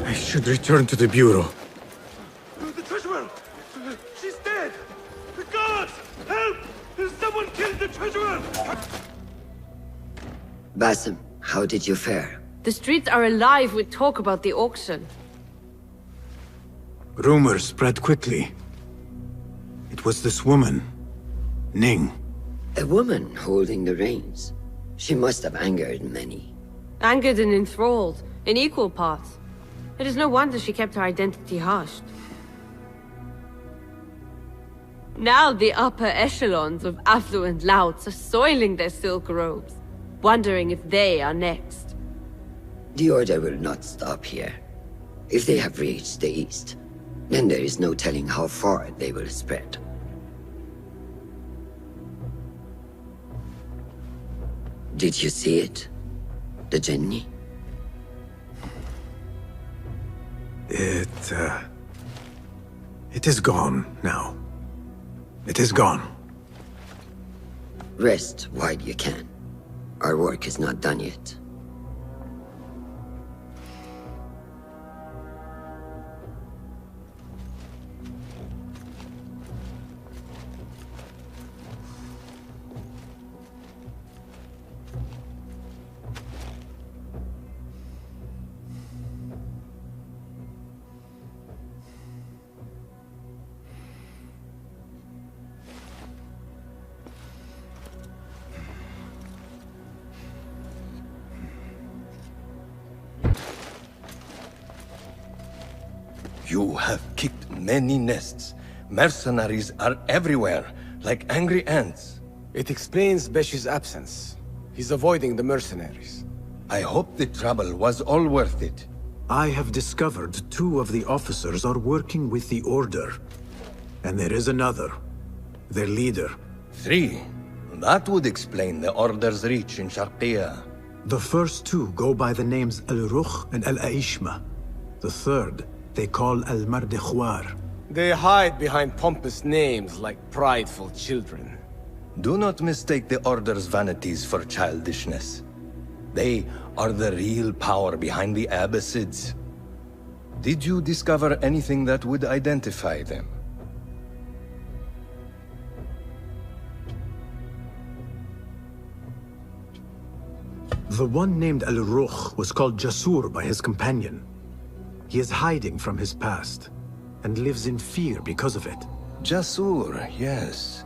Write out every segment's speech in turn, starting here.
I should return to the Bureau. The treasurer! She's dead! The gods! Help! Someone killed the treasurer! Basim, how did you fare? The streets are alive with talk about the auction. Rumors spread quickly. It was this woman, Ning. A woman holding the reins. She must have angered many. Angered and enthralled, in equal parts. It is no wonder she kept her identity hushed. Now the upper echelons of affluent louts are soiling their silk robes, wondering if they are next. The Order will not stop here. If they have reached the east, then there is no telling how far they will spread. Did you see it? The Jinni? It is gone now. It is gone. Rest while you can. Our work is not done yet. You have kicked many nests. Mercenaries are everywhere, like angry ants. It explains Beshi's absence. He's avoiding the mercenaries. I hope the trouble was all worth it. I have discovered 2 of the officers are working with the Order. And there is another. Their leader. 3. That would explain the Order's reach in Sharqiya. The first 2 go by the names Al-Rukh and Al-Aishma. The third they call Al-Mardekhwar. They hide behind pompous names like prideful children. Do not mistake the Order's vanities for childishness. They are the real power behind the Abbasids. Did you discover anything that would identify them? The one named Al-Rukh was called Jasur by his companion. He is hiding from his past, and lives in fear because of it. Jasur, yes.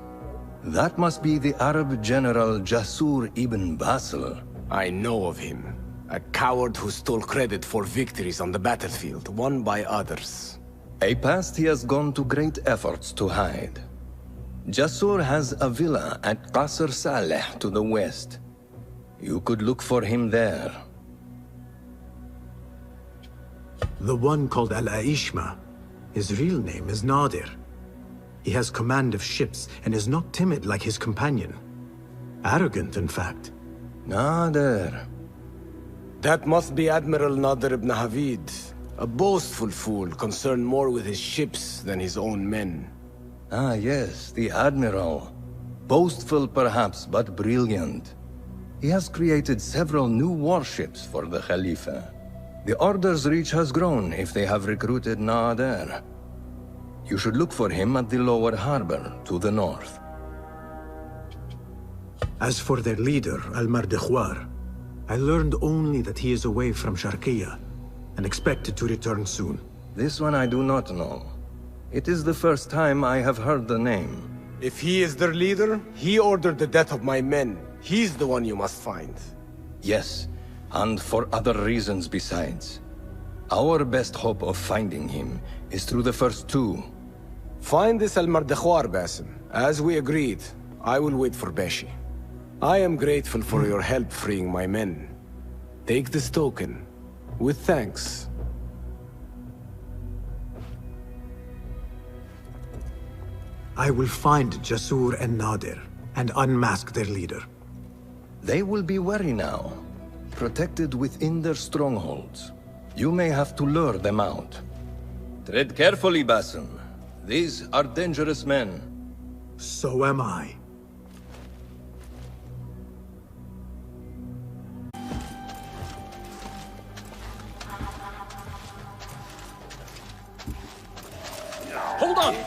That must be the Arab general Jasur ibn Basil. I know of him. A coward who stole credit for victories on the battlefield, won by others. A past he has gone to great efforts to hide. Jasur has a villa at Qasr Saleh to the west. You could look for him there. The one called Al-Aishma, his real name is Nadir. He has command of ships and is not timid like his companion. Arrogant, in fact. Nadir. That must be Admiral Nadir ibn Havid. A boastful fool concerned more with his ships than his own men. Ah, yes, the Admiral. Boastful perhaps, but brilliant. He has created several new warships for the Khalifa. The Order's reach has grown if they have recruited Nadir. You should look for him at the lower harbor, to the north. As for their leader, Al-Mardekhwar, I learned only that he is away from Sharqiya, and expected to return soon. This one I do not know. It is the first time I have heard the name. If he is their leader, he ordered the death of my men. He's the one you must find. Yes, and for other reasons besides. Our best hope of finding him is through the first 2. Find this Al-Mardekhwar, Basim. As we agreed, I will wait for Beshi. I am grateful for your help freeing my men. Take this token, with thanks. I will find Jasur and Nadir, and unmask their leader. They will be wary now, protected within their strongholds. You may have to lure them out. Tread carefully, Basim. These are dangerous men. So am I.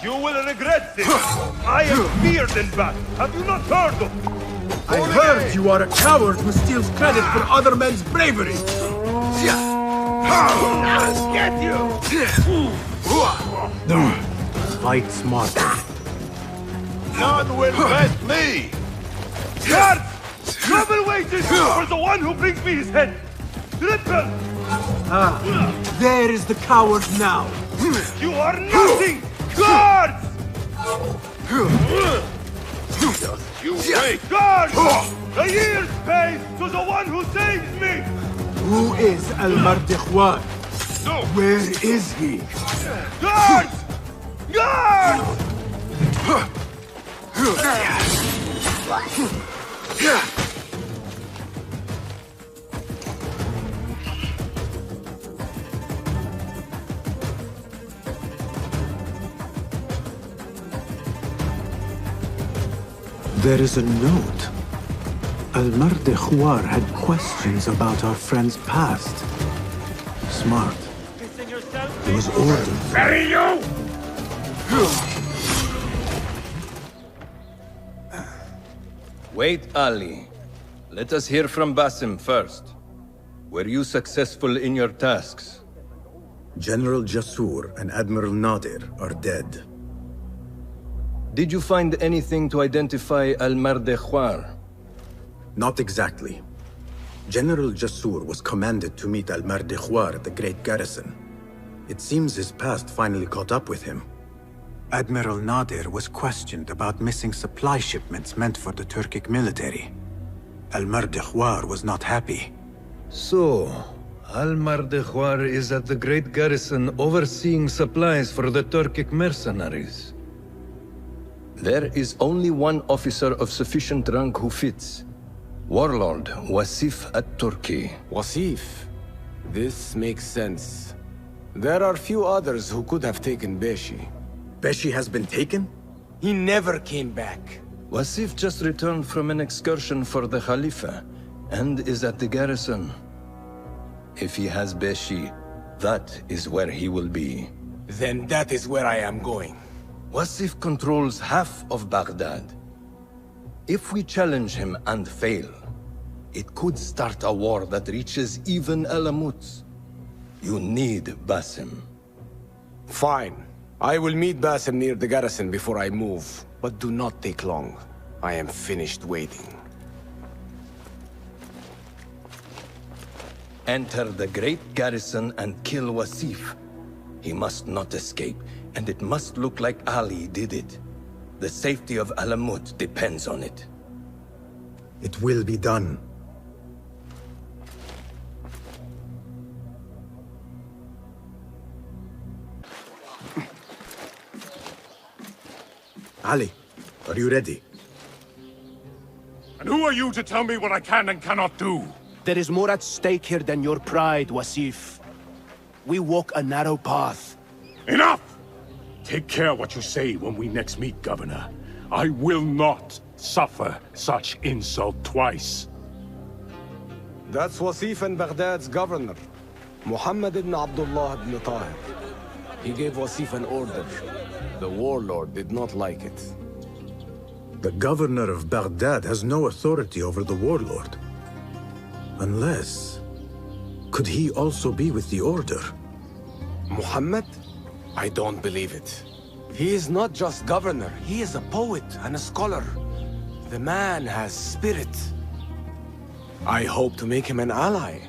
You will regret this. I am feared in battle. Have you not heard of me? I heard you are a coward who steals credit for other men's bravery. I'll get you. Fight smart. None will best me. Guards! Trouble wages for the one who brings me his head. Triple! There is the coward now. You are nothing! Guards! Just you wait! Guards! A year's pay to the one who saves me! Who is Al-Mardikhwar? No! Where is he? Guards! Guards! There is a note. Al-Mardikhwar had questions about our friend's past. Smart. He was ordered. Bury you! Wait, Ali. Let us hear from Basim first. Were you successful in your tasks? General Jasur and Admiral Nadir are dead. Did you find anything to identify Al-Mardikhwar? Not exactly. General Jasur was commanded to meet Al-Mardikhwar at the Great Garrison. It seems his past finally caught up with him. Admiral Nadir was questioned about missing supply shipments meant for the Turkic military. Al-Mardikhwar was not happy. So, Al-Mardikhwar is at the Great Garrison overseeing supplies for the Turkic mercenaries. There is only one officer of sufficient rank who fits. Warlord Wasif at-Turki. Wasif. This makes sense. There are few others who could have taken Beshi. Beshi has been taken? He never came back. Wasif just returned from an excursion for the Khalifa, and is at the garrison. If he has Beshi, that is where he will be. Then that is where I am going. Wasif controls half of Baghdad. If we challenge him and fail, it could start a war that reaches even Alamut. You need Basim. Fine. I will meet Basim near the garrison before I move, but do not take long. I am finished waiting. Enter the great garrison and kill Wasif. He must not escape, and it must look like Ali did it. The safety of Alamut depends on it. It will be done. Ali, are you ready? And who are you to tell me what I can and cannot do? There is more at stake here than your pride, Wasif. We walk a narrow path. Enough! Take care what you say when we next meet, Governor. I will not suffer such insult twice. That's Wasif and Baghdad's governor, Muhammad ibn Abdullah ibn Tahir. He gave Wasif an order. The warlord did not like it. The governor of Baghdad has no authority over the warlord. Unless... could he also be with the order? Muhammad? I don't believe it. He is not just governor, he is a poet and a scholar. The man has spirit. I hope to make him an ally.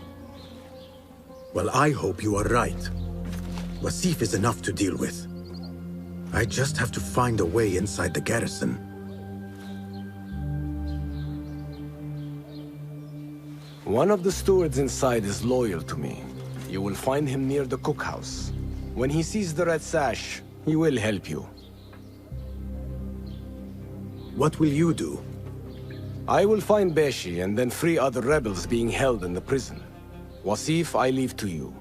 Well, I hope you are right. Wasif is enough to deal with. I just have to find a way inside the garrison. One of the stewards inside is loyal to me. You will find him near the cookhouse. When he sees the red sash, he will help you. What will you do? I will find Beshi and then free other rebels being held in the prison. Wasif, I leave to you.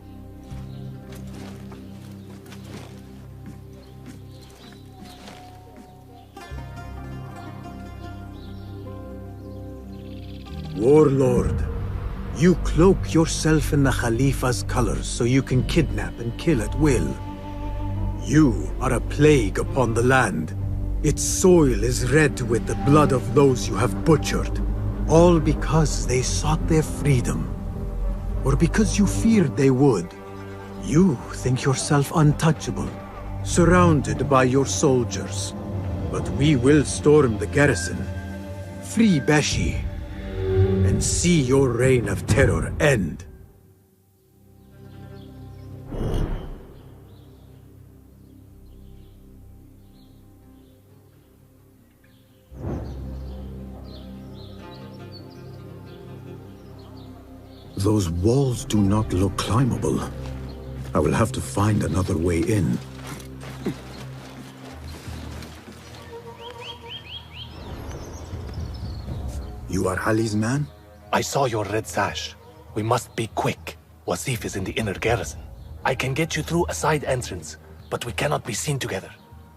Warlord, you cloak yourself in the Khalifa's colors so you can kidnap and kill at will. You are a plague upon the land. Its soil is red with the blood of those you have butchered. All because they sought their freedom. Or because you feared they would. You think yourself untouchable, surrounded by your soldiers. But we will storm the garrison, free Beshi, and see your reign of terror end. Those walls do not look climbable. I will have to find another way in. You are Ali's man? I saw your red sash. We must be quick. Wasif is in the inner garrison. I can get you through a side entrance, but we cannot be seen together.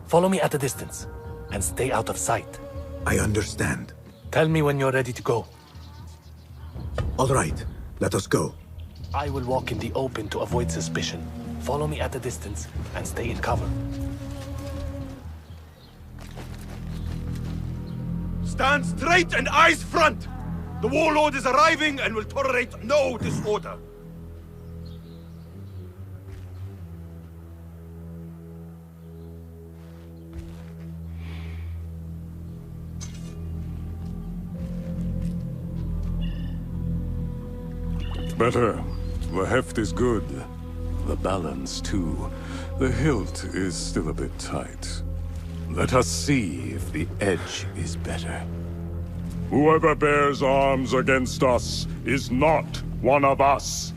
Follow me at a distance, and stay out of sight. I understand. Tell me when you're ready to go. All right, let us go. I will walk in the open to avoid suspicion. Follow me at a distance, and stay in cover. Stand straight and eyes front! The warlord is arriving and will tolerate no disorder. Better. The heft is good. The balance, too. The hilt is still a bit tight. Let us see if the edge is better. Whoever bears arms against us is not one of us.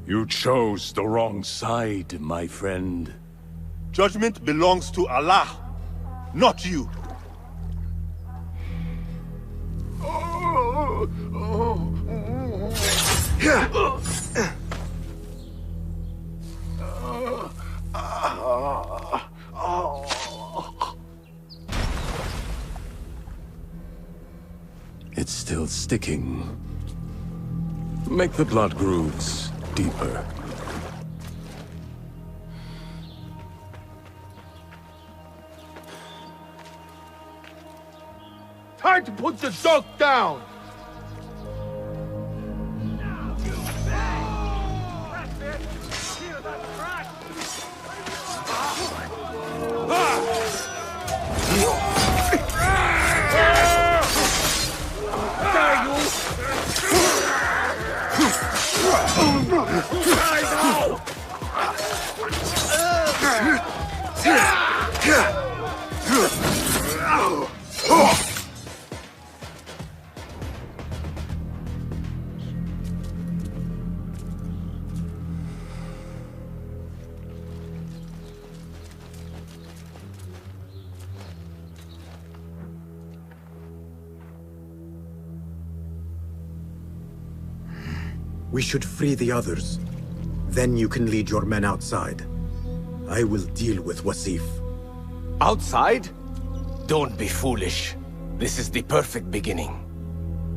You chose the wrong side, my friend. Judgment belongs to Allah, not you. It's still sticking. Make the blood grooves deeper. Time to put the dog down! We should free the others. Then you can lead your men outside. I will deal with Wasif. Outside? Don't be foolish. This is the perfect beginning.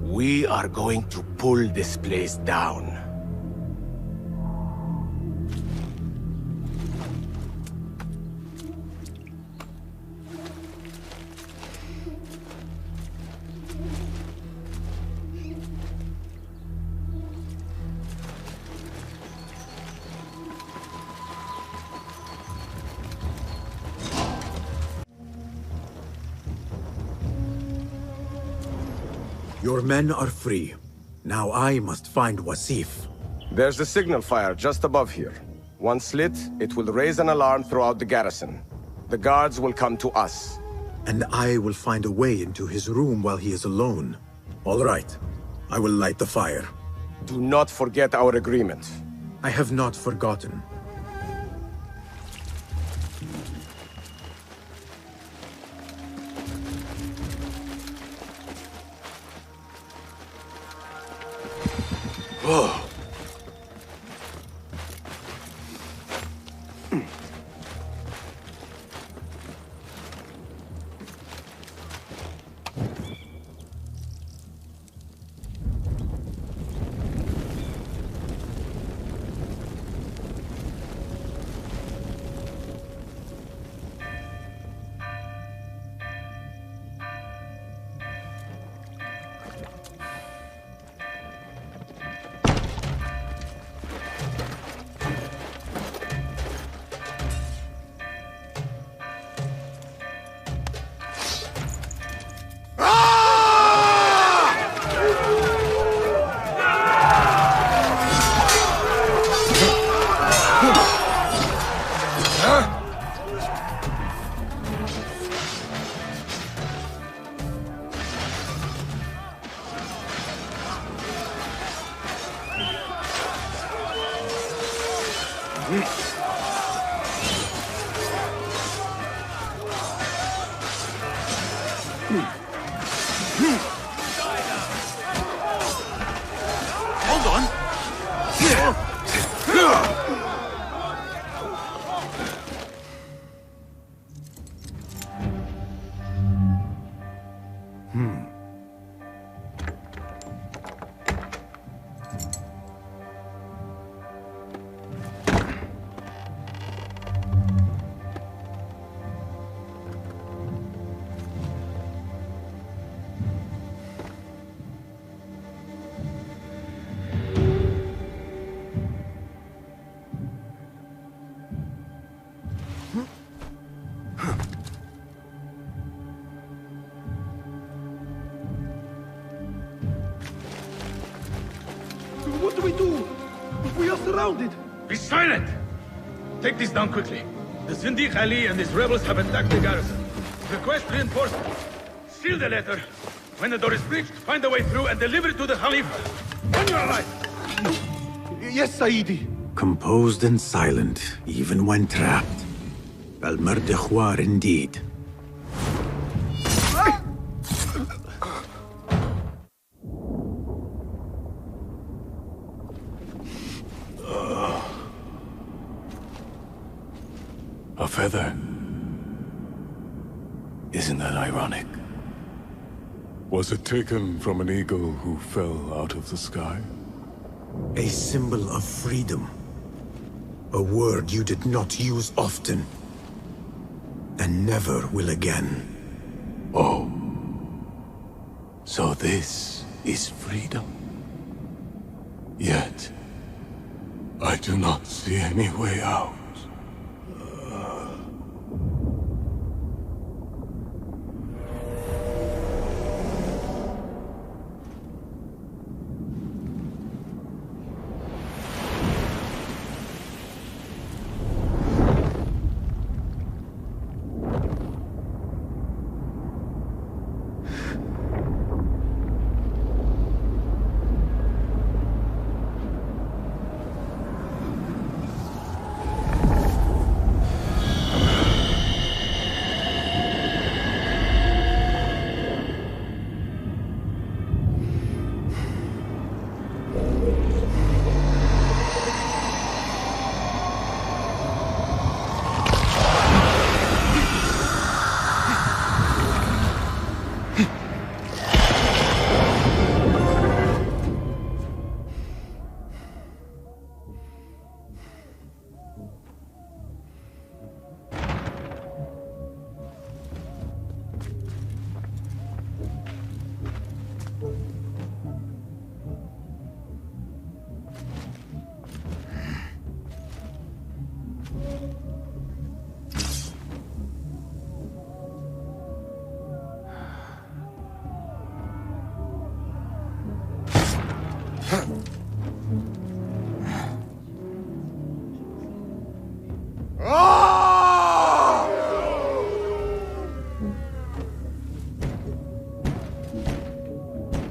We are going to pull this place down. Your men are free. Now I must find Wasif. There's a signal fire just above here. Once lit, it will raise an alarm throughout the garrison. The guards will come to us. And I will find a way into his room while he is alone. All right. I will light the fire. Do not forget our agreement. I have not forgotten. Oh. Hold on. What do we do? We are surrounded. Be silent! Take this down quickly. The Zindiq Ali and his rebels have attacked the garrison. Request reinforcements. Seal the letter. When the door is breached, find a way through and deliver it to the Khalifa. On your life! Yes, Saidi. Composed and silent, even when trapped. Al-Mardikhwar indeed. A feather. Isn't that ironic? Was it taken from an eagle who fell out of the sky? A symbol of freedom. A word you did not use often. And never will again. Oh. So this is freedom. Yet, I do not see any way out.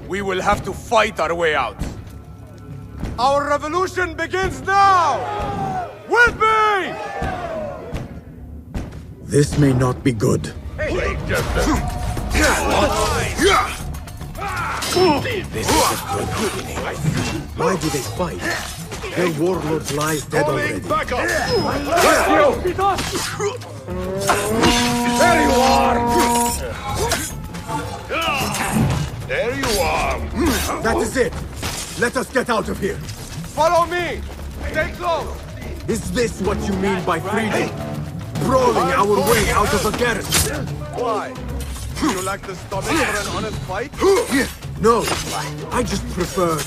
We will have to fight our way out. Our revolution begins now! With me! This may not be good. This is a good beginning. Why do they fight? Their warlord lies dead already. Back up! There you are! There you are! That is it! Let us get out of here! Follow me! Stay close! Is this what you mean by freedom? Brawling our way out of a garrison? Why? Do you like the stomach for an honest fight? No, I just prefer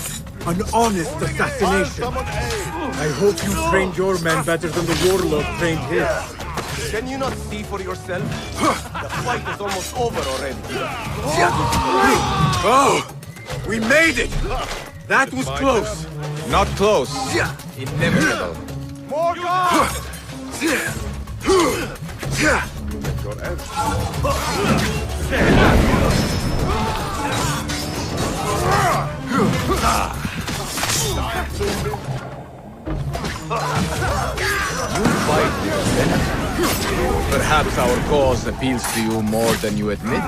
an honest assassination. I hope you trained your men better than the warlord trained his. Can you not see for yourself? The fight is almost over already. Oh! We made it! That was close! Not close. Inevitable. More guards! You fight with venom. Perhaps our cause appeals to you more than you admit.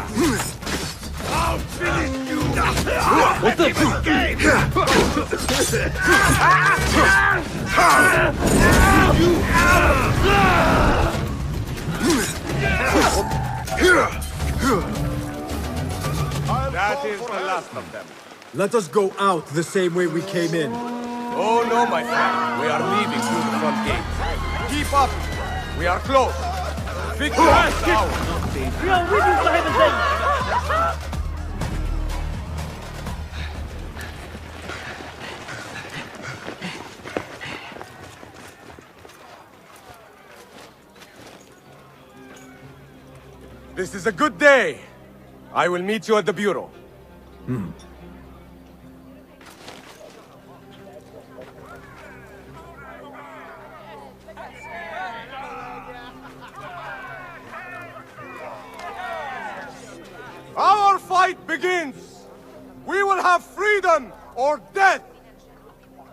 I'll finish you! What the? That is the last of them. Let us go out the same way we came in. Oh no, my friend. We are leaving through the front gate. Keep up! We are close! Victory is ours! We are with you, Sahib. This is a good day! I will meet you at the Bureau. Our fight begins! We will have freedom or death!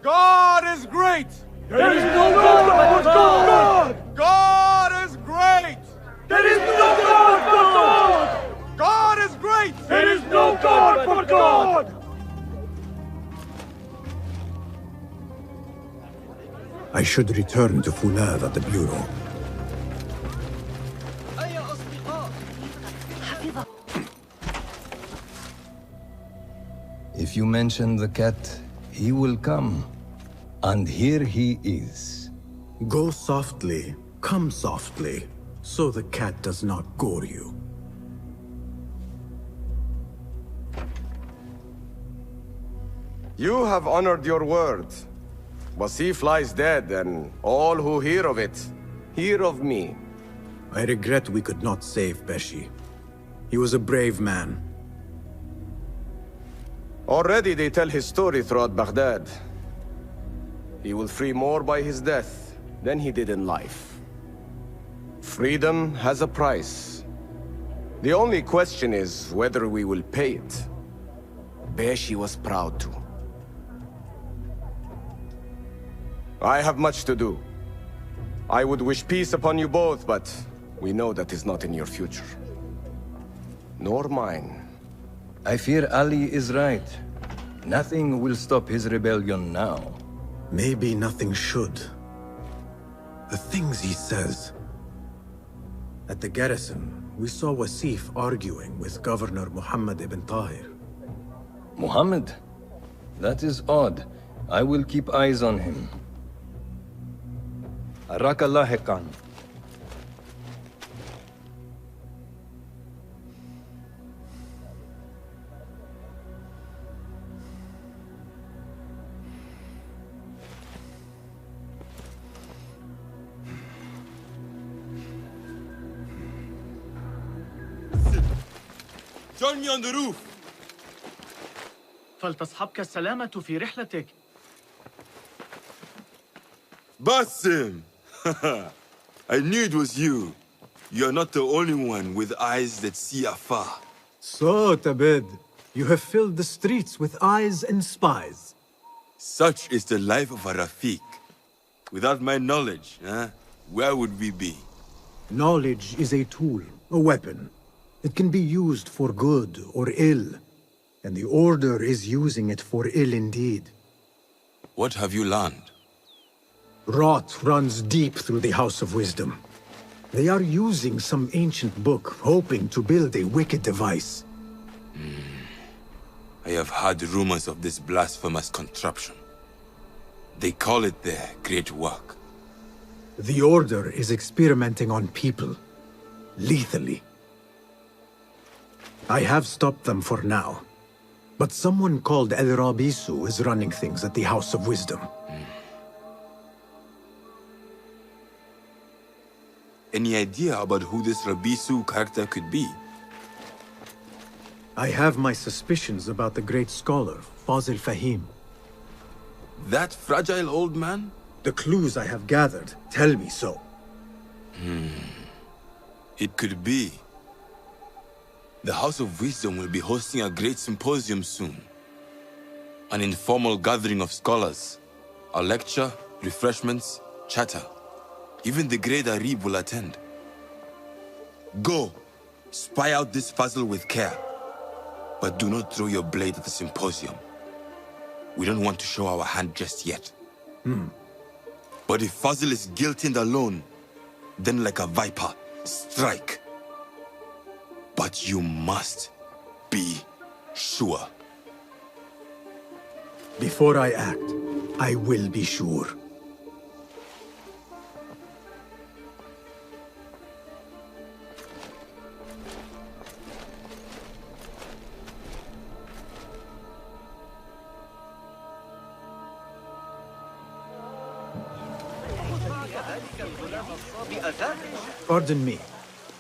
God is great! There is no God but God! God is great! There is no God but God! God is great! There is no God but God! I should return to Fulad at the Bureau. If you mention the cat, he will come. And here he is. Go softly, come softly, so the cat does not gore you. You have honored your word. Wasif lies dead, and all who hear of it, hear of me. I regret we could not save Beshi. He was a brave man. Already they tell his story throughout Baghdad. He will free more by his death than he did in life. Freedom has a price. The only question is whether we will pay it. Beshi was proud to. I have much to do. I would wish peace upon you both, but we know that is not in your future. Nor mine. I fear Ali is right. Nothing will stop his rebellion now. Maybe nothing should. The things he says. At the garrison, we saw Wasif arguing with Governor Muhammad ibn Tahir. Muhammad? That is odd. I will keep eyes on him. أراك لاحقا. Join me on the roof. فلتصحبك السلامة في رحلتك. Basim! I knew it was you. You're not the only one with eyes that see afar. So, Tabid, you have filled the streets with eyes and spies. Such is the life of a Rafiq. Without my knowledge, where would we be? Knowledge is a tool, a weapon. It can be used for good or ill. And the Order is using it for ill indeed. What have you learned? Rot runs deep through the House of Wisdom. They are using some ancient book, hoping to build a wicked device. I have heard rumors of this blasphemous contraption. They call it their great work. The Order is experimenting on people. Lethally. I have stopped them for now. But someone called El Rabisu is running things at the House of Wisdom. Any idea about who this Rabisu character could be? I have my suspicions about the great scholar, Fazil Fahim. That fragile old man? The clues I have gathered tell me so. It could be. The House of Wisdom will be hosting a great symposium soon. An informal gathering of scholars. A lecture refreshments, chatter. Even the great Arib will attend. Go, spy out this puzzle with care. But do not throw your blade at the symposium. We don't want to show our hand just yet. But if Fazil is guilty and alone, then like a viper, strike. But you must be sure. Before I act, I will be sure. Pardon me.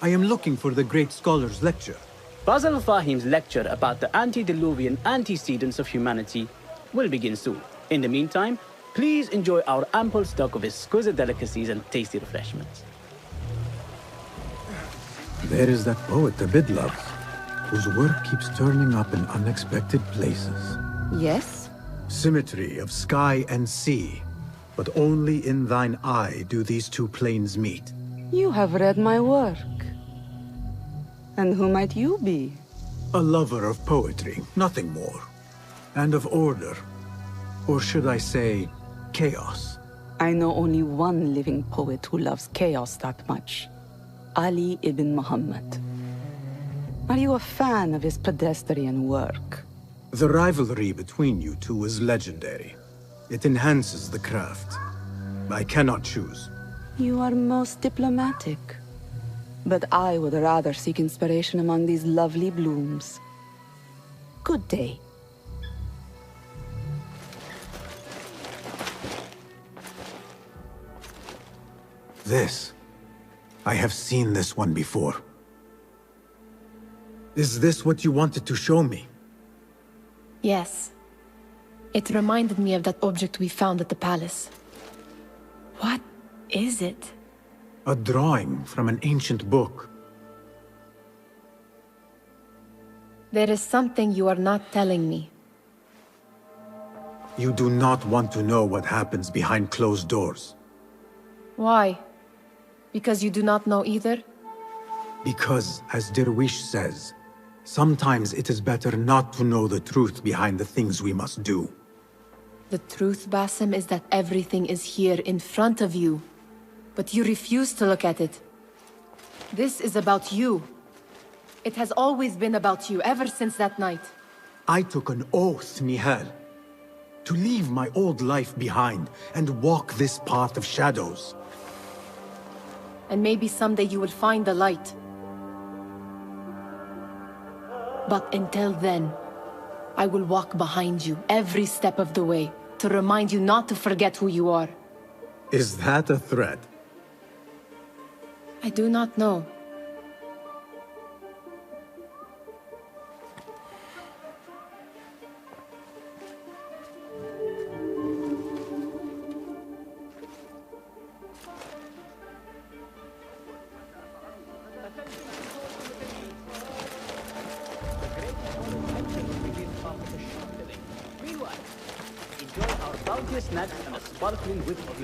I am looking for the great scholar's lecture. Fazl Fahim's lecture about the antediluvian antecedents of humanity will begin soon. In the meantime, please enjoy our ample stock of exquisite delicacies and tasty refreshments. There is that poet the Bid loves, whose work keeps turning up in unexpected places. Yes? Symmetry of sky and sea, but only in thine eye do these two planes meet. You have read my work. And who might you be? A lover of poetry, nothing more. And of order. Or should I say, chaos. I know only one living poet who loves chaos that much. Ali ibn Muhammad. Are you a fan of his pedestrian work? The rivalry between you two is legendary. It enhances the craft. I cannot choose. You are most diplomatic. But I would rather seek inspiration among these lovely blooms. Good day. This. I have seen this one before. Is this what you wanted to show me? Yes. It reminded me of that object we found at the palace. What is it? A drawing from an ancient book. There is something you are not telling me. You do not want to know what happens behind closed doors. Why? Because you do not know either? Because, as Derwish says, sometimes it is better not to know the truth behind the things we must do. The truth, Basim, is that everything is here in front of you. But you refuse to look at it. This is about you. It has always been about you, ever since that night. I took an oath, Nihal, to leave my old life behind and walk this path of shadows. And maybe someday you will find the light. But until then, I will walk behind you every step of the way to remind you not to forget who you are. Is that a threat? I do not know.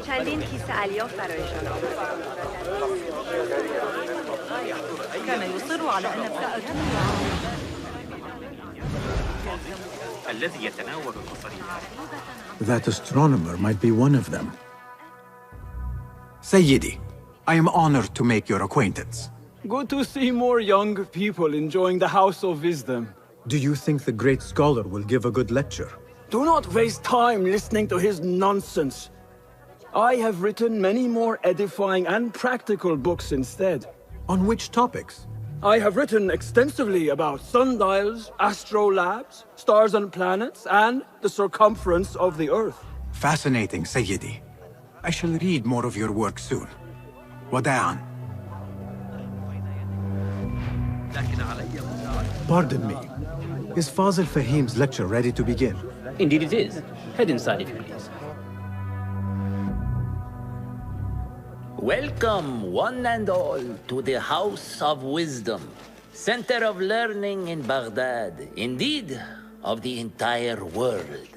چندین کیسه الیاف برایشان آورد. كان يصر على أن ابتدأ الذي يتناول المصاريف. That astronomer might be one of them. Sayyidi, I am honored to make your acquaintance. Good to see more young people enjoying the House of Wisdom. Do you think the great scholar will give a good lecture? Do not waste time listening to his nonsense. I have written many more edifying and practical books instead. On which topics? I have written extensively about sundials, astrolabes, stars and planets, and the circumference of the Earth. Fascinating, Sayyidi. I shall read more of your work soon. Wada'an. Pardon me. Is Fazl Fahim's lecture ready to begin? Indeed it is. Head inside if you please. Welcome, one and all, to the House of Wisdom, center of learning in Baghdad, indeed, of the entire world.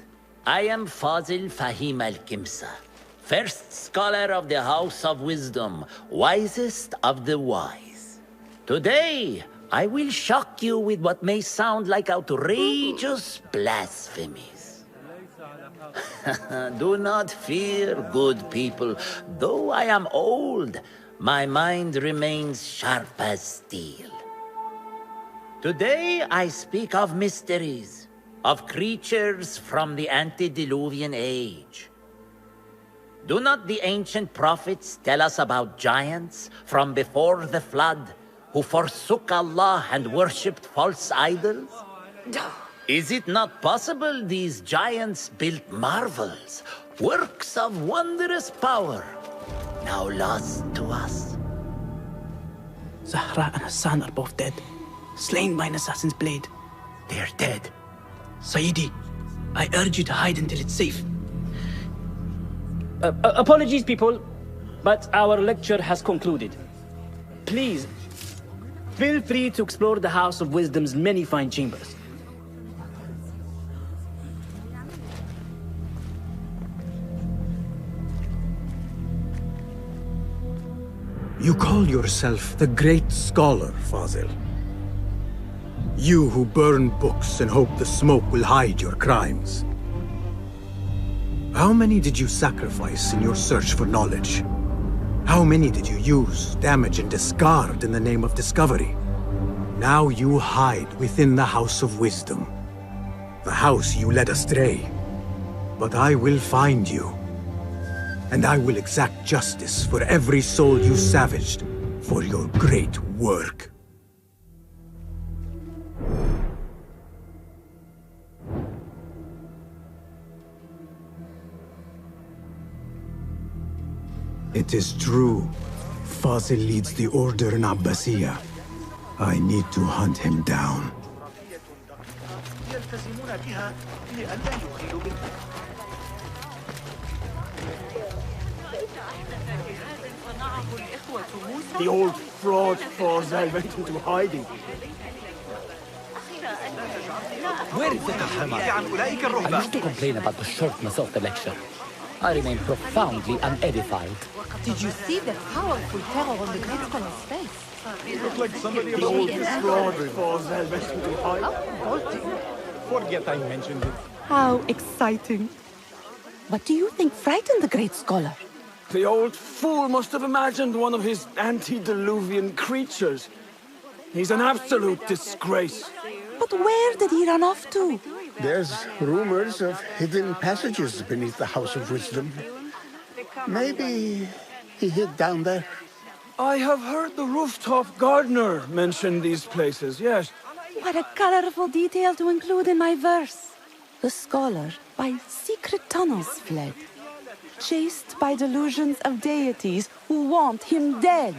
I am Fazl Fahim al-Kimsa, first scholar of the House of Wisdom, wisest of the wise. Today, I will shock you with what may sound like outrageous blasphemies. Do not fear, good people. Though I am old, my mind remains sharp as steel. Today, I speak of mysteries, of creatures from the antediluvian age. Do not the ancient prophets tell us about giants from before the flood who forsook Allah and worshipped false idols? Is it not possible these giants built marvels, works of wondrous power, now lost to us? Zahra and Hassan are both dead, slain by an assassin's blade. They are dead. Sayyidi, I urge you to hide until it's safe. Apologies, people, but our lecture has concluded. Please, feel free to explore the House of Wisdom's many fine chambers. You call yourself the Great Scholar, Fazil. You who burn books and hope the smoke will hide your crimes. How many did you sacrifice in your search for knowledge? How many did you use, damage, and discard in the name of discovery? Now you hide within the House of Wisdom. The house you led astray. But I will find you. And I will exact justice for every soul you savaged for your great work. It is true. Fazil leads the Order in Abbasiyah. I need to hunt him down. The old fraud Fazil went into hiding. Where is the Kahraman? I used to complain about the shortness of the lecture. I remain profoundly unedified. Did you see the powerful terror on the Great Scholar's face? It looked like somebody the old fraud Fazil went into hiding. Forget I mentioned it. How exciting. What do you think frightened the Great Scholar? The old fool must have imagined one of his antediluvian creatures. He's an absolute disgrace. But where did he run off to? There's rumors of hidden passages beneath the House of Wisdom. Maybe he hid down there. I have heard the rooftop gardener mention these places, yes. What a colorful detail to include in my verse. The scholar by secret tunnels fled, chased by delusions of deities who want him dead.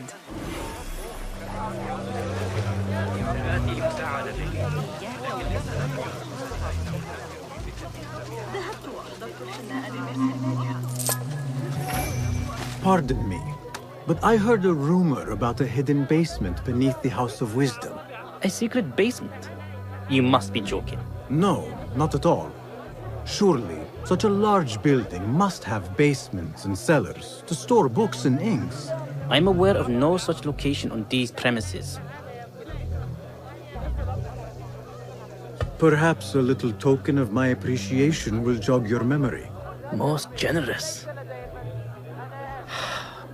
Pardon me, but I heard a rumor about a hidden basement beneath the House of Wisdom. A secret basement? You must be joking. No, not at all. Surely, such a large building must have basements and cellars to store books and inks. I'm aware of no such location on these premises. Perhaps a little token of my appreciation will jog your memory. Most generous.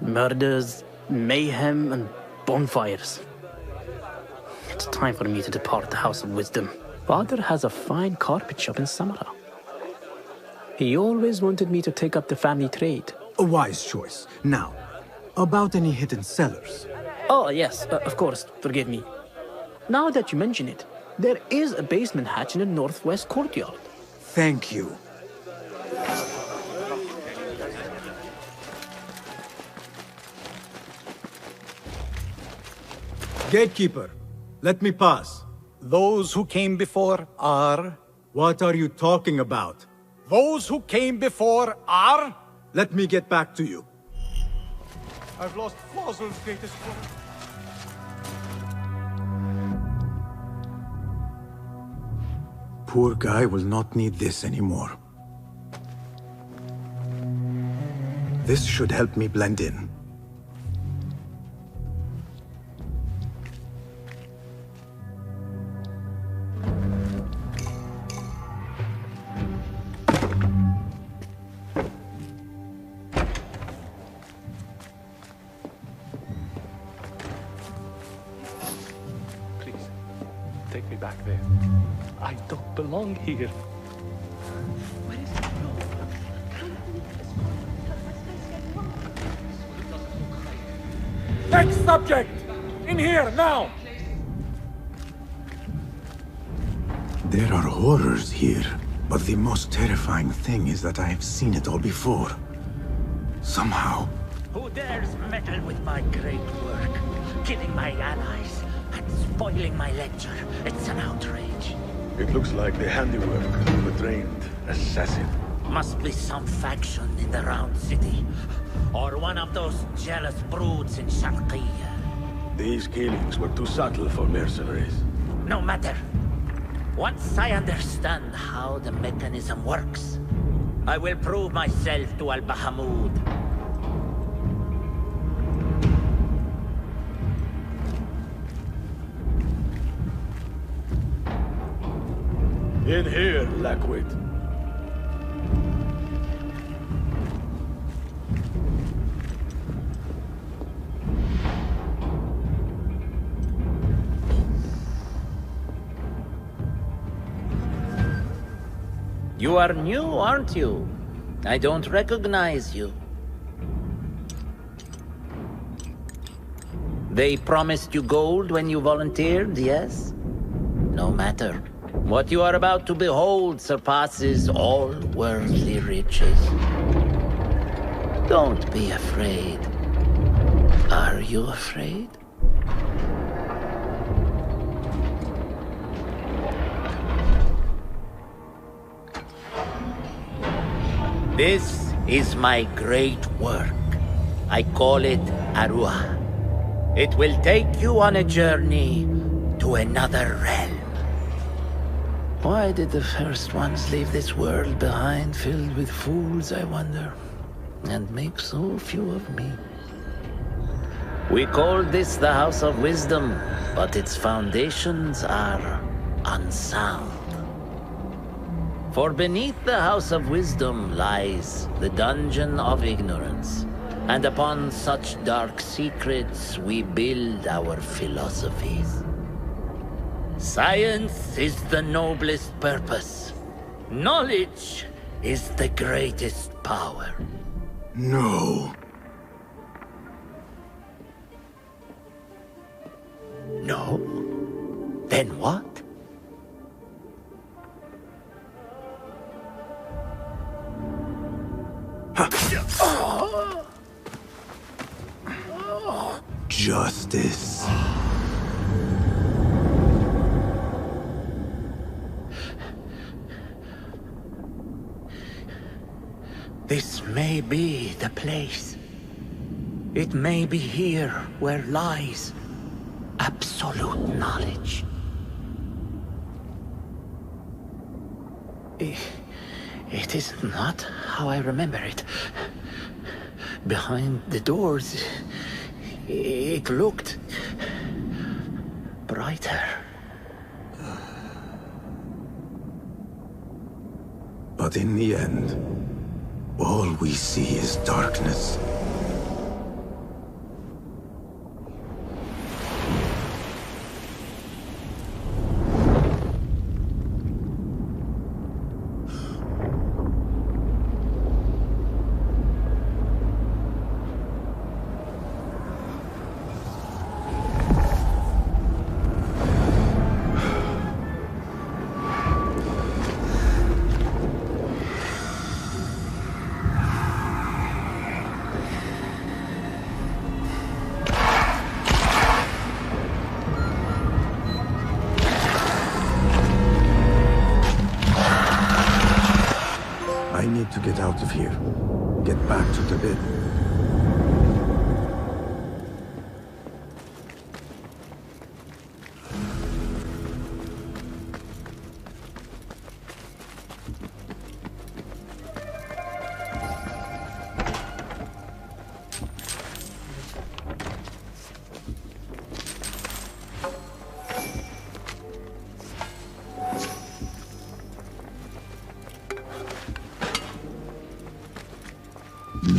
Murders, mayhem, and bonfires. It's time for me to depart the House of Wisdom. Father has a fine carpet shop in Samara. He always wanted me to take up the family trade. A wise choice. Now, about any hidden cellars? Oh, yes, of course, forgive me. Now that you mention it, there is a basement hatch in the northwest courtyard. Thank you. Gatekeeper, let me pass. Those who came before are... What are you talking about? Those who came before are... Let me get back to you. I've lost Fazil's greatest work. Poor guy will not need this anymore. This should help me blend in. Please, take me back there. I don't belong here. Next subject! In here, now! There are horrors here, but the most terrifying thing is that I have seen it all before. Somehow. Who dares meddle with my great work? Killing my allies and spoiling my lecture. It's an outrage. It looks like the handiwork of a trained assassin. Must be some faction in the Round City. Or one of those jealous broods in Sharqiyya. These killings were too subtle for mercenaries. No matter. Once I understand how the mechanism works, I will prove myself to Al-Bahamud. In here, Lackwit. You are new, aren't you? I don't recognize you. They promised you gold when you volunteered, yes? No matter. What you are about to behold surpasses all worldly riches. Don't be afraid. Are you afraid? This is my great work. I call it Arua. It will take you on a journey to another realm. Why did the first ones leave this world behind filled with fools, I wonder, and make so few of me? We called this the House of Wisdom, but its foundations are unsound. For beneath the House of Wisdom lies the Dungeon of Ignorance, and upon such dark secrets we build our philosophies. Science is the noblest purpose. Knowledge is the greatest power. No. No? Then what? Justice. This may be the place. It may be here where lies absolute knowledge. It is not how I remember it. Behind the doors, it looked brighter. But in the end, all we see is darkness. I need to get out of here. Get back to the bit.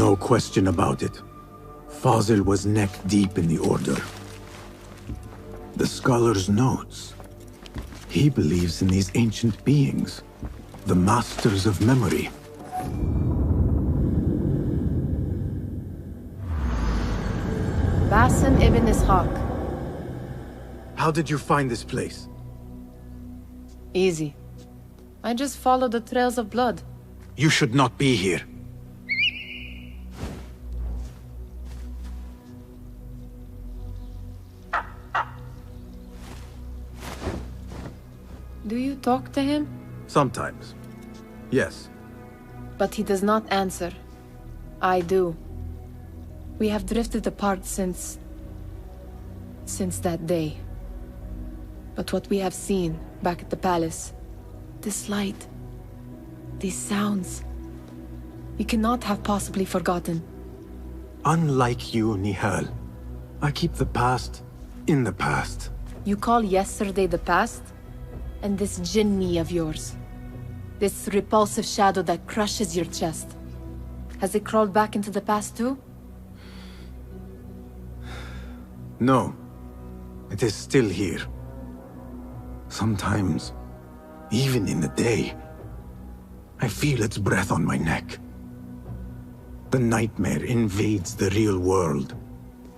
No question about it. Fazil was neck-deep in the Order. The scholar's notes. He believes in these ancient beings, the masters of memory. Basim ibn Ishaq. How did you find this place? Easy. I just followed the trails of blood. You should not be here. Do you talk to him? Sometimes. Yes. But he does not answer. I do. We have drifted apart since that day. But what we have seen back at the palace, this light, these sounds, we cannot have possibly forgotten. Unlike you, Nihal, I keep the past in the past. You call yesterday the past? And this jinni of yours, this repulsive shadow that crushes your chest, has it crawled back into the past too? No. It is still here. Sometimes, even in the day, I feel its breath on my neck. The nightmare invades the real world,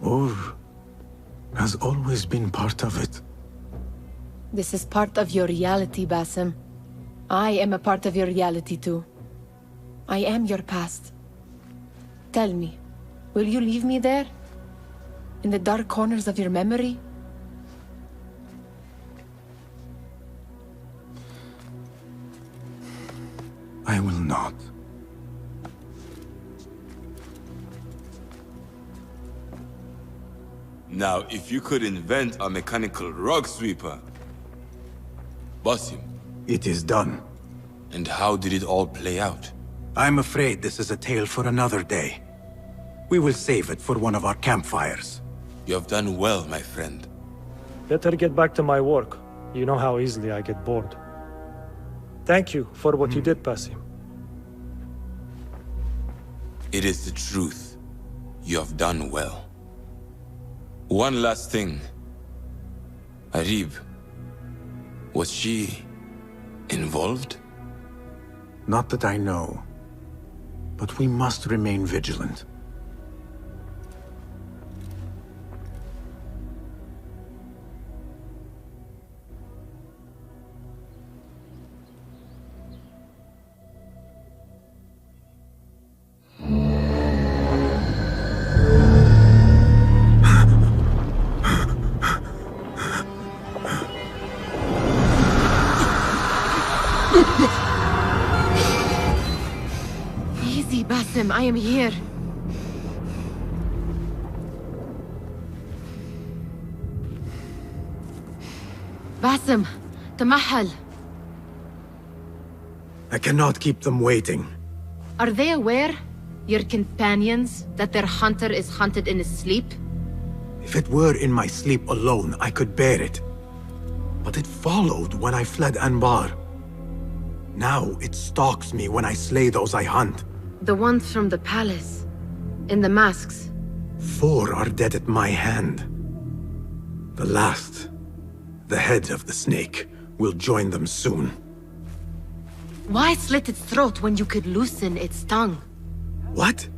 or has always been part of it. This is part of your reality, Basim. I am a part of your reality too. I am your past. Tell me, will you leave me there? In the dark corners of your memory? I will not. Now, if you could invent a mechanical rug sweeper... Basim. It is done. And how did it all play out? I'm afraid this is a tale for another day. We will save it for one of our campfires. You have done well, my friend. Better get back to my work. You know how easily I get bored. Thank you for what you did, Basim. It is the truth. You have done well. One last thing. Arib. Was she... involved? Not that I know. But we must remain vigilant. Easy, Basim, I am here. Basim, Tamahal. I cannot keep them waiting. Are they aware, your companions, that their hunter is hunted in his sleep? If it were in my sleep alone, I could bear it. But it followed when I fled Anbar. Now it stalks me when I slay those I hunt. The ones from the palace, in the masks. 4 are dead at my hand. The last, the head of the snake, will join them soon. Why slit its throat when you could loosen its tongue? What?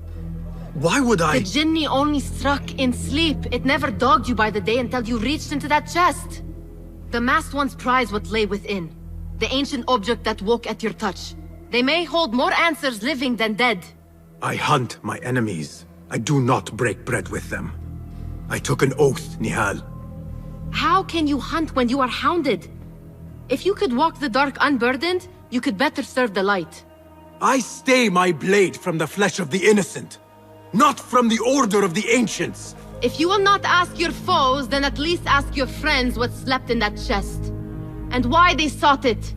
Why would I? The jinni only struck in sleep. It never dogged you by the day until you reached into that chest. The masked ones prize what lay within. The ancient object that woke at your touch. They may hold more answers living than dead. I hunt my enemies. I do not break bread with them. I took an oath, Nihal. How can you hunt when you are hounded? If you could walk the dark unburdened, you could better serve the light. I stay my blade from the flesh of the innocent, not from the order of the ancients. If you will not ask your foes, then at least ask your friends what slept in that chest. And why they sought it.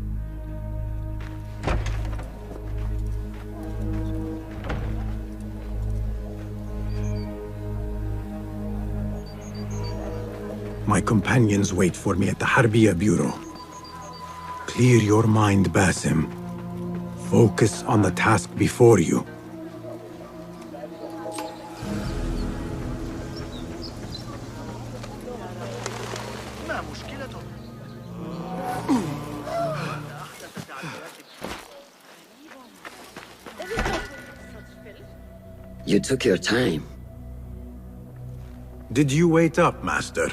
My companions wait for me at the Harbiya Bureau. Clear your mind, Basim. Focus on the task before you. You took your time. Did you wait up, Master?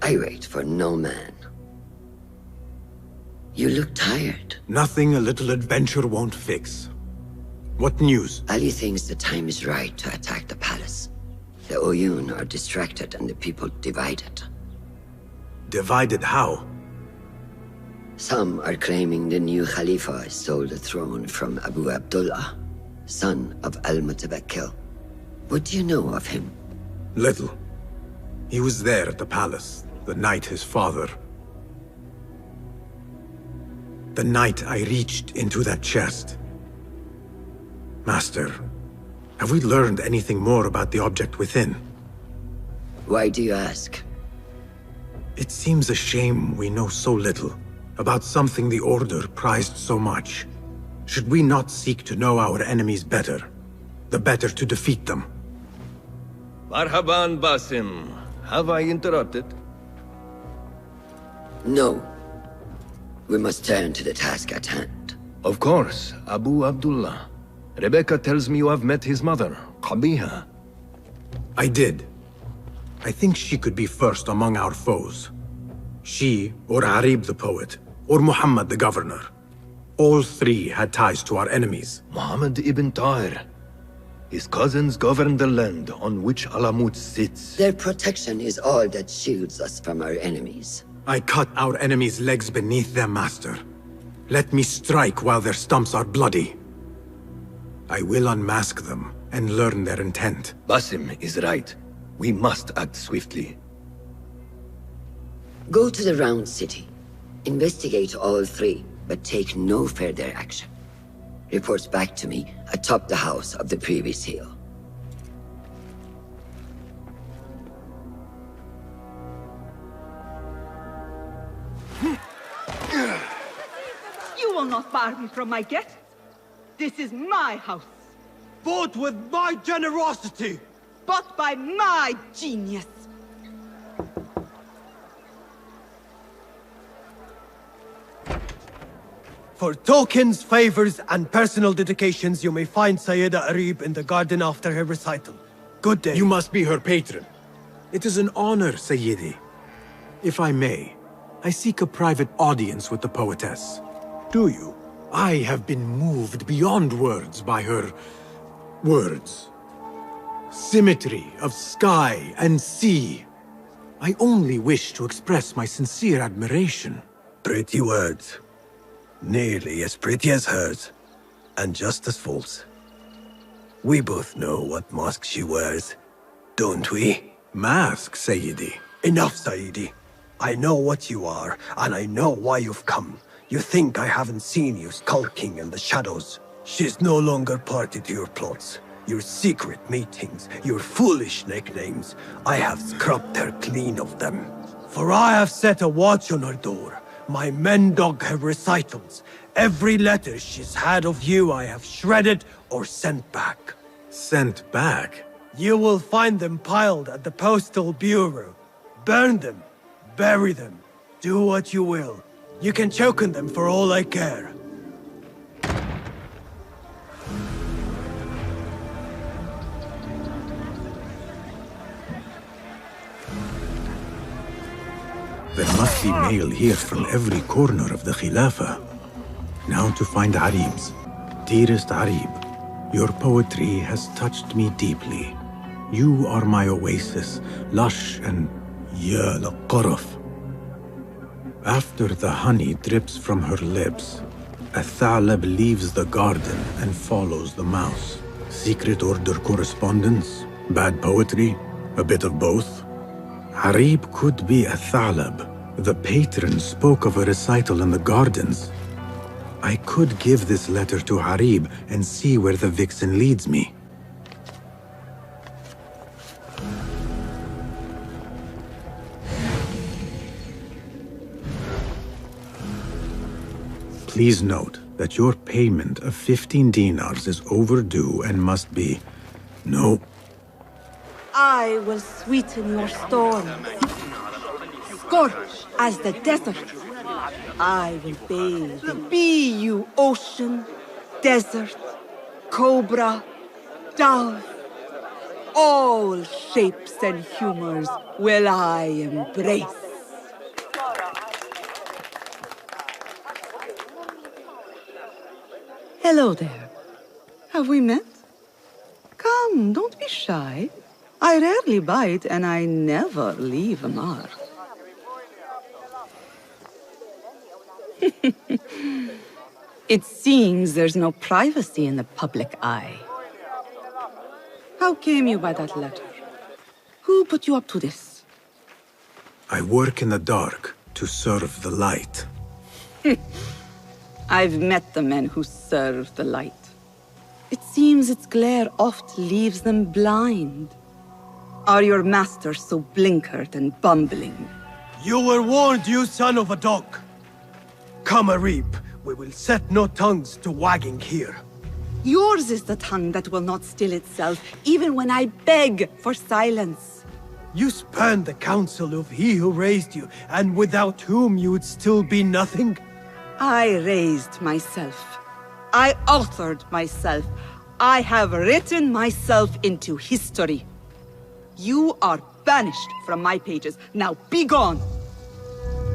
I wait for no man. You look tired. Nothing a little adventure won't fix. What news? Ali thinks the time is right to attack the palace. The Oyun are distracted and the people divided. Divided how? Some are claiming the new Khalifa stole the throne from Abu Abdullah, son of Al-Mutawakkil. What do you know of him? Little. He was there at the palace, the night his father... The night I reached into that chest. Master, have we learned anything more about the object within? Why do you ask? It seems a shame we know so little about something the Order prized so much. Should we not seek to know our enemies better, the better to defeat them? Marhaban, Basim. Have I interrupted? No. We must turn to the task at hand. Of course, Abu Abdullah. Rebecca tells me you have met his mother, Qabiha. I did. I think she could be first among our foes. She, or Harib the poet, or Muhammad the governor. All three had ties to our enemies. Muhammad ibn Tahir. His cousins govern the land on which Alamut sits. Their protection is all that shields us from our enemies. I cut our enemies' legs beneath them, Master. Let me strike while their stumps are bloody. I will unmask them and learn their intent. Basim is right. We must act swiftly. Go to the Round City. Investigate all three, but take no further action. Reports back to me atop the house of the previous hill. You will not bar me from my get. This is my house. Vote with my generosity! But by my genius. For tokens, favors, and personal dedications, you may find Sayyida Arib in the garden after her recital. Good day. You must be her patron. It is an honor, Sayyidi. If I may, I seek a private audience with the poetess. Do you? I have been moved beyond words by her... words. Symmetry of sky and sea. I only wish to express my sincere admiration. Pretty words. Nearly as pretty as hers, and just as false. We both know what mask she wears, don't we? Mask, Sayyidi? Enough, Sayyidi. I know what you are, and I know why you've come. You think I haven't seen you skulking in the shadows. She's no longer party to your plots, your secret meetings, your foolish nicknames. I have scrubbed her clean of them. For I have set a watch on her door. My men dog her recitals. Every letter she's had of you I have shredded or sent back. Sent back? You will find them piled at the Postal Bureau. Burn them. Bury them. Do what you will. You can choke on them for all I care. There must be mail here from every corner of the Khilafah. Now to find Harib's. Dearest Harib, your poetry has touched me deeply. You are my oasis, lush and ya la-qaraf. After the honey drips from her lips, a thalab leaves the garden and follows the mouse. Secret Order correspondence? Bad poetry? A bit of both? Harib could be a thalab. The patron spoke of a recital in the gardens. I could give this letter to Harib and see where the vixen leads me. Please note that your payment of 15 dinars is overdue and must be... No. I will sweeten your storms. scorch as the desert. I will bathe and be you, ocean, desert, cobra, dove. All shapes and humors will I embrace. Hello there. Have we met? Come, don't be shy. I rarely bite and I never leave a mark. It seems there's no privacy in the public eye. How came you by that letter? Who put you up to this? I work in the dark to serve the light. I've met the men who serve the light. It seems its glare oft leaves them blind. Are your masters so blinkered and bumbling? You were warned, you son of a dog. Come a reap, we will set no tongues to wagging here. Yours is the tongue that will not still itself, even when I beg for silence. You spurn the counsel of he who raised you, and without whom you would still be nothing? I raised myself. I authored myself. I have written myself into history. You are banished from my pages. Now be gone!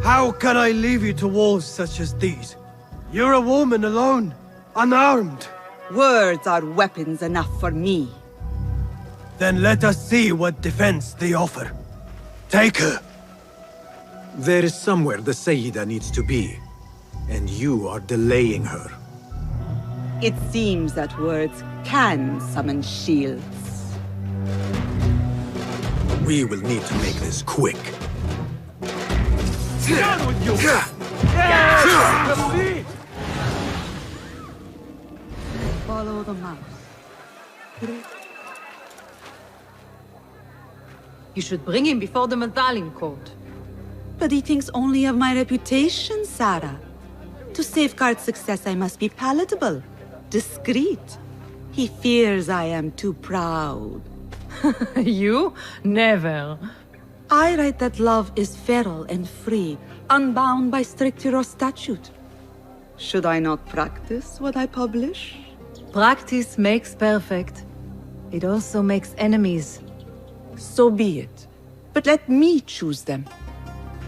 How can I leave you to wolves such as these? You're a woman alone, unarmed. Words are weapons enough for me. Then let us see what defense they offer. Take her. There is somewhere the Sayyida needs to be, and you are delaying her. It seems that words can summon shields. We will need to make this quick. Down with you! Follow the mouse. You should bring him before the Medallion Court. But he thinks only of my reputation, Sarah. To safeguard success, I must be palatable, discreet. He fears I am too proud. You? Never. I write that love is feral and free, unbound by strict hero statute. Should I not practice what I publish? Practice makes perfect. It also makes enemies. So be it. But let me choose them.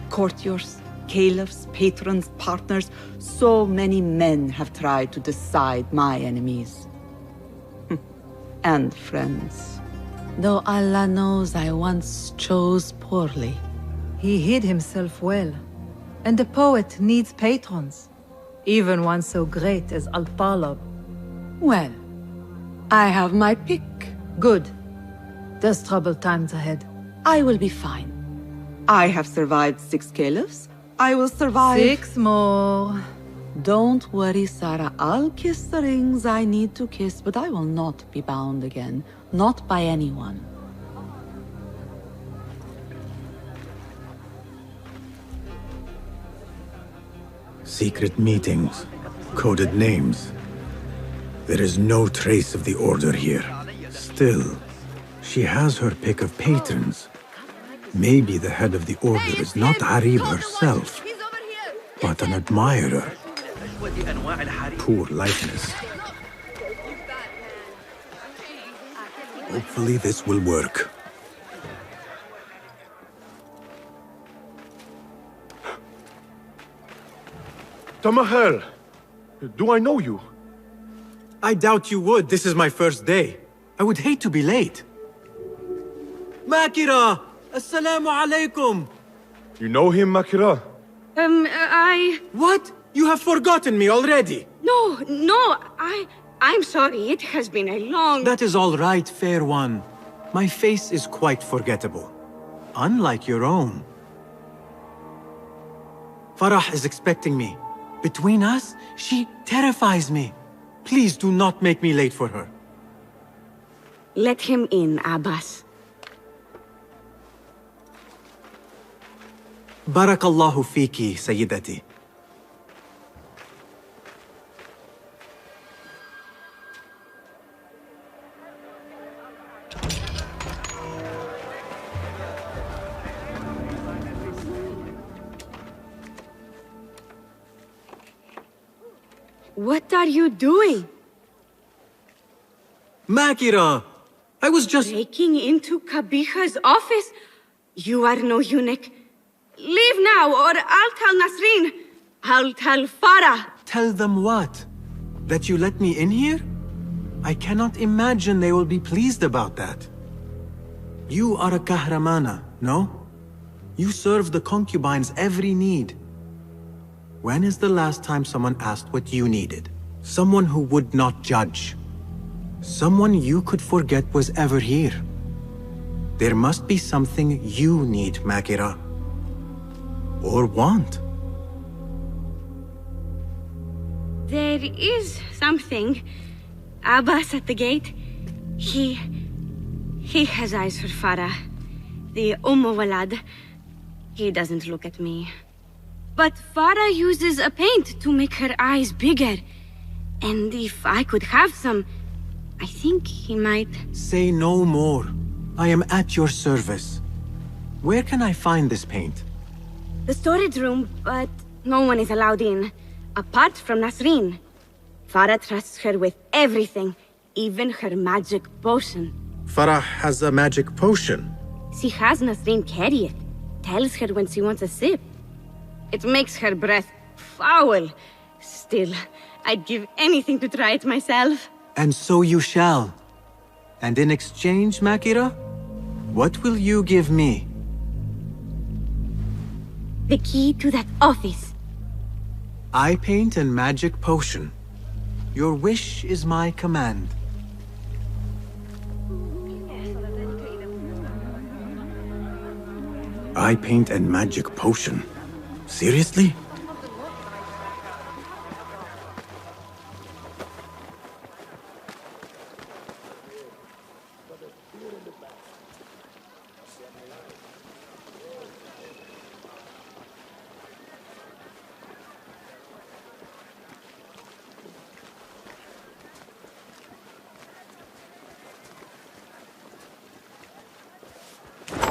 Courtiers, caliphs, patrons, partners, so many men have tried to decide my enemies. And friends. Though Allah knows I once chose poorly. He hid himself well. And the poet needs patrons. Even one so great as Al-Talab. Well, I have my pick. Good. There's troubled times ahead. I will be fine. I have survived 6 caliphs. I will survive 6 more. Don't worry, Sarah. I'll kiss the rings I need to kiss, but I will not be bound again. Not by anyone. Secret meetings, coded names. There is no trace of the Order here. Still, she has her pick of patrons. Maybe the head of the Order is not Arib herself, but an admirer. Poor likeness. Hopefully this will work. Tamahel, do I know you? I doubt you would. This is my first day. I would hate to be late. Makira! Assalamu alaikum! You know him, Makira? What? You have forgotten me already! No, I'm sorry. It has been a long... That is all right, fair one. My face is quite forgettable. Unlike your own. Farah is expecting me. Between us, she terrifies me. Please do not make me late for her. Let him in, Abbas. Barakallahu fiki, Sayyidati. What are you doing? Makira! I was just... Breaking into Kabiha's office? You are no eunuch. Leave now, or I'll tell Nasreen. I'll tell Farah. Tell them what? That you let me in here? I cannot imagine they will be pleased about that. You are a kahramana, no? You serve the concubines' every need. When is the last time someone asked what you needed? Someone who would not judge. Someone you could forget was ever here. There must be something you need, Makira. Or want. There is something. Abbas at the gate. He has eyes for Farah. The Walad. He doesn't look at me. But Farah uses a paint to make her eyes bigger. And if I could have some, I think he might... Say no more. I am at your service. Where can I find this paint? The storage room, but no one is allowed in. Apart from Nasreen. Farah trusts her with everything, even her magic potion. Farah has a magic potion. She has Nasreen carry it. Tells her when she wants a sip. It makes her breath foul. Still, I'd give anything to try it myself. And so you shall. And in exchange, Makira, what will you give me? The key to that office. Eye paint and magic potion. Your wish is my command. Eye paint and magic potion. Seriously?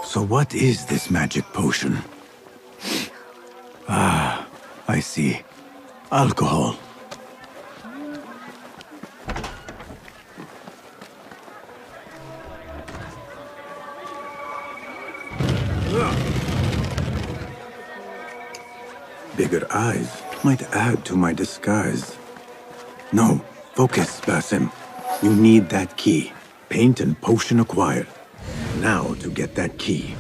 So what is this magic potion? Ah, I see. Alcohol. Bigger eyes might add to my disguise. No, focus, Basim. You need that key. Paint and potion acquired. Now to get that key.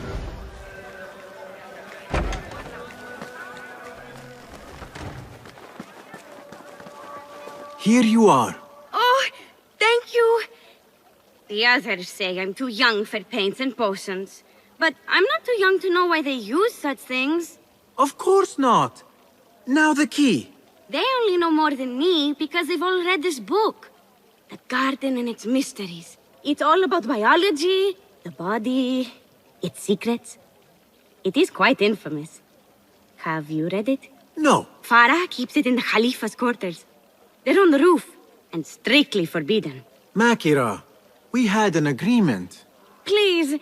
Here you are. Oh, thank you. The others say I'm too young for paints and potions. But I'm not too young to know why they use such things. Of course not. Now the key. They only know more than me because they've all read this book. The Garden and its Mysteries. It's all about biology, the body, its secrets. It is quite infamous. Have you read it? No. Farah keeps it in the Khalifa's quarters. They're on the roof, and strictly forbidden. Makira, we had an agreement. Please,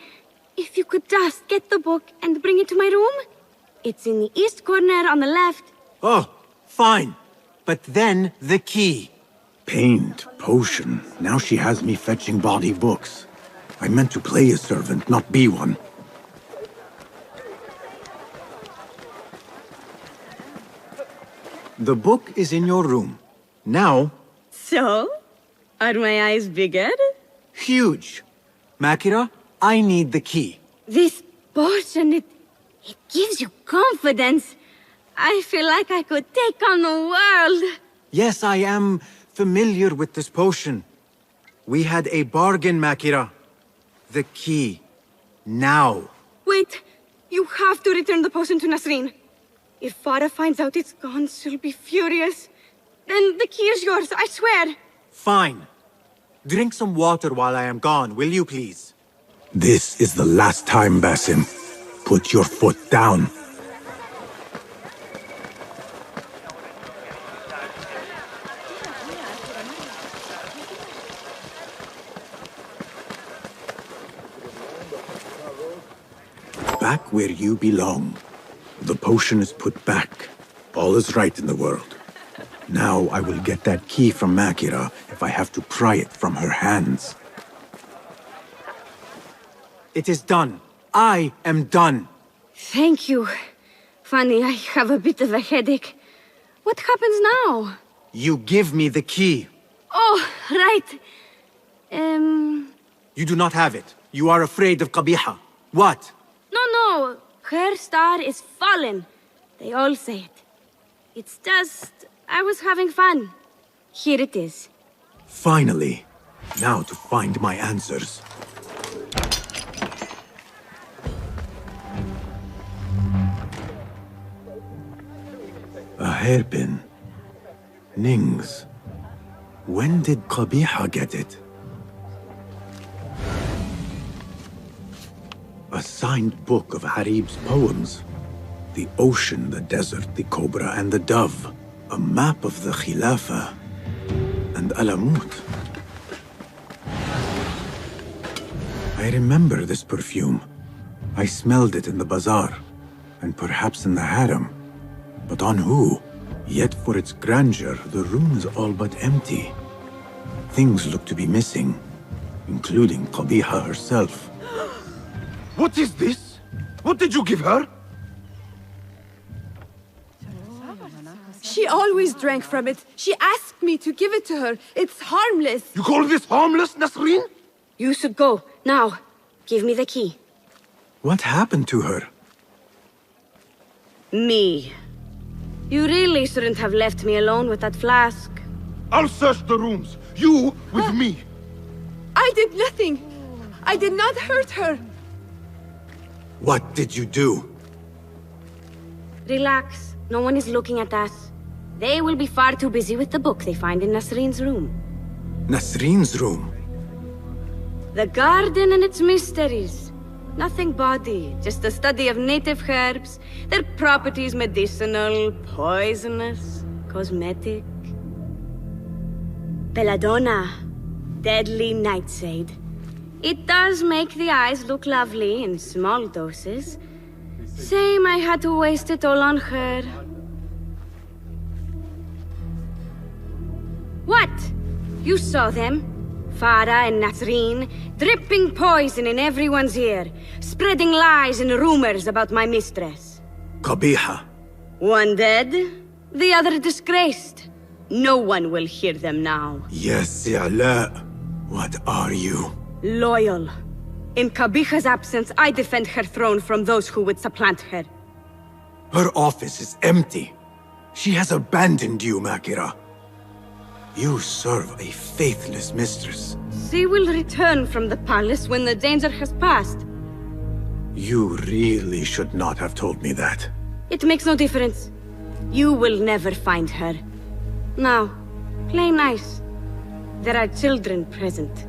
if you could just get the book and bring it to my room? It's in the east corner on the left. Oh, fine. But then the key. Paint, potion. Now she has me fetching bawdy books. I meant to play a servant, not be one. The book is in your room. Now... So? Are my eyes bigger? Huge. Makira, I need the key. This potion, it gives you confidence. I feel like I could take on the world. Yes, I am familiar with this potion. We had a bargain, Makira. The key. Now. Wait. You have to return the potion to Nasreen. If Farah finds out it's gone, she'll be furious. Then the key is yours, I swear. Fine. Drink some water while I am gone, will you please? This is the last time, Basim. Put your foot down. Back where you belong. The potion is put back. All is right in the world. Now I will get that key from Makira if I have to pry it from her hands. It is done. I am done. Thank you. Funny, I have a bit of a headache. What happens now? You give me the key. Oh, right. You do not have it. You are afraid of Qabiha. What? No. Her star is fallen. They all say it. It's just... I was having fun. Here it is. Finally. Now to find my answers. A hairpin. Nings. When did Qabiha get it? A signed book of Harib's poems. The ocean, the desert, the cobra, and the dove. A map of the Khilafah. And Alamut. I remember this perfume. I smelled it in the bazaar. And perhaps in the harem. But on who? Yet for its grandeur, the room is all but empty. Things look to be missing, including Qabiha herself. What is this? What did you give her? She always drank from it. She asked me to give it to her. It's harmless. You call this harmless, Nasreen? You should go. Now, give me the key. What happened to her? Me. You really shouldn't have left me alone with that flask. I'll search the rooms. You with me. I did nothing. I did not hurt her. What did you do? Relax. No one is looking at us. They will be far too busy with the book they find in Nasreen's room. Nasreen's room? The garden and its mysteries. Nothing bawdy, just a study of native herbs, their properties medicinal, poisonous, cosmetic. Belladonna, deadly nightshade. It does make the eyes look lovely in small doses. Shame I had to waste it all on her. What? You saw them? Farah and Nasreen, dripping poison in everyone's ear, spreading lies and rumors about my mistress. Qabiha. One dead, the other disgraced. No one will hear them now. Yes, I'La. What are you? Loyal. In Qabiha's absence, I defend her throne from those who would supplant her. Her office is empty. She has abandoned you, Makira. You serve a faithless mistress. She will return from the palace when the danger has passed. You really should not have told me that. It makes no difference. You will never find her. Now, play nice. There are children present.